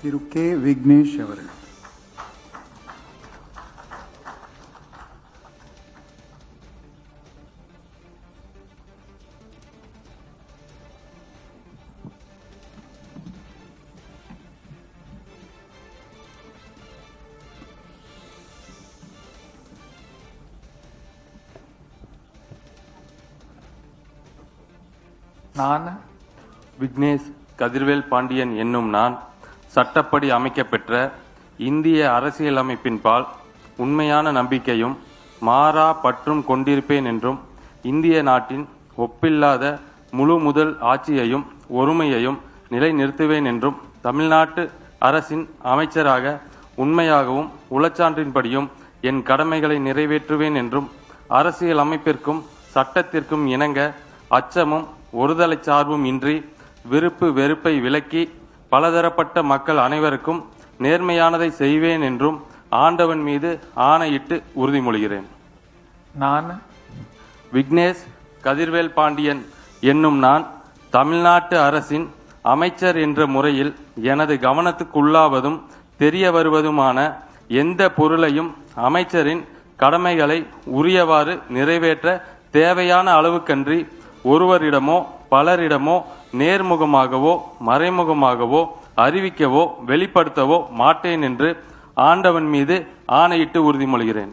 திரு K Vignesh அவர்கள். நான் விக்னேஷ் கதிர்வேல் பாண்டியன் என்னும் நான் சட்டப்படி அமைக்கப்பெற்ற இந்திய அரசியலமைப்பின்பால் உண்மையான நம்பிக்கையும் மாறா பற்றும் கொண்டிருப்பேன் என்றும் இந்திய நாட்டின் ஒப்பில்லாத முழு முதல் ஆட்சியையும் ஒருமையையும் நிலைநிறுத்துவேன் என்றும் தமிழ்நாட்டு அரசின் அமைச்சராக உண்மையாகவும் உளச்சான்றின்படியும் என் கடமைகளை நிறைவேற்றுவேன் என்றும் அரசியல் அமைப்பிற்கும் சட்டத்திற்கும் இணங்க அச்சமும் ஒருதலை சார்பும் இன்றி விருப்பு வெறுப்பை விலக்கி பலதரப்பட்ட மக்கள் அனைவருக்கும் நேர்மையானதை செய்வேன் என்றும் ஆண்டவன் மீது ஆணையிட்டு உறுதிமொழிகிறேன். நான் விக்னேஷ் கதிர்வேல் பாண்டியன் என்னும் நான் தமிழ்நாட்டு அரசின் அமைச்சர் என்ற முறையில் எனது கவனத்துக்குள்ளாவதும் தெரிய வருவதுமான எந்த பொருளையும் அமைச்சரின் கடமைகளை உரியவாறு நிறைவேற்ற தேவையான அளவுக்கன்றி ஒருவரிடமோ பலரிடமோ நேர்முகமாகவோ மறைமுகமாகவோ அறிவிக்கவோ வெளிப்படுத்தவோ மாட்டேன் என்று ஆண்டவன் மீது ஆணையிட்டு உறுதிமொழிகிறேன்.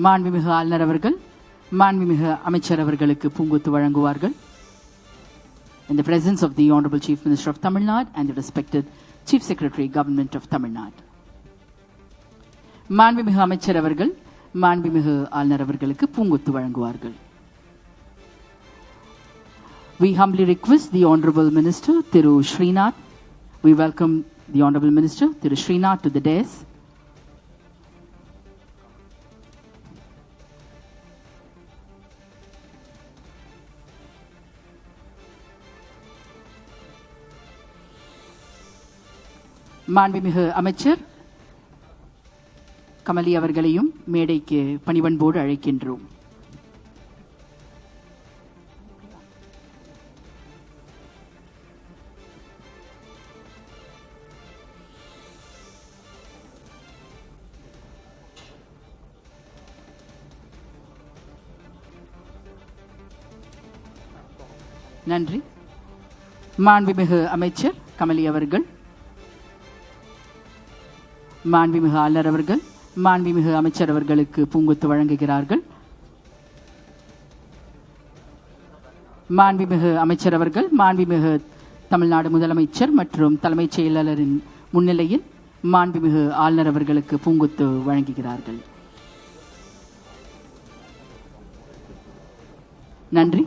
மாண்புமிகு ஆளுநர் அவர்கள் மாண்புமிகு அமைச்சர் அவர்களுக்கு பூங்கொத்து வழங்குவார்கள். In the presence of the Honorable Chief Minister of Tamil Nadu and the respected Chief Secretary, Government of Tamil Nadu. மாண்புமிகு அமைச்சர் அவர்கள் மாண்புமிகு ஆளுநர் அவர்களுக்கு பூங்கொத்து வழங்குவார்கள். We humbly request the Honorable Minister, Thiru Srinath. We welcome the Honorable Minister, Thiru Srinath, to the dais. மாண்புமிகு அமைச்சர் கமலி அவர்களையும் மேடைக்கு பணிவன்போடு அழைக்கின்றோம். நன்றி. மாண்புமிகு அமைச்சர் கமலி அவர்கள், மாண்புமிகு ஆளுநர் அவர்கள் மாண்புமிகு அமைச்சர் அவர்களுக்கு பூங்கொத்து வழங்குகிறார்கள். மாண்புமிகு அமைச்சர் அவர்கள் மாண்புமிகு தமிழ்நாடு முதலமைச்சர் மற்றும் தலைமைச் செயலாளரின் முன்னிலையில் மாண்புமிகு ஆளுநர் அவர்களுக்கு பூங்கொத்து வழங்குகிறார்கள். நன்றி.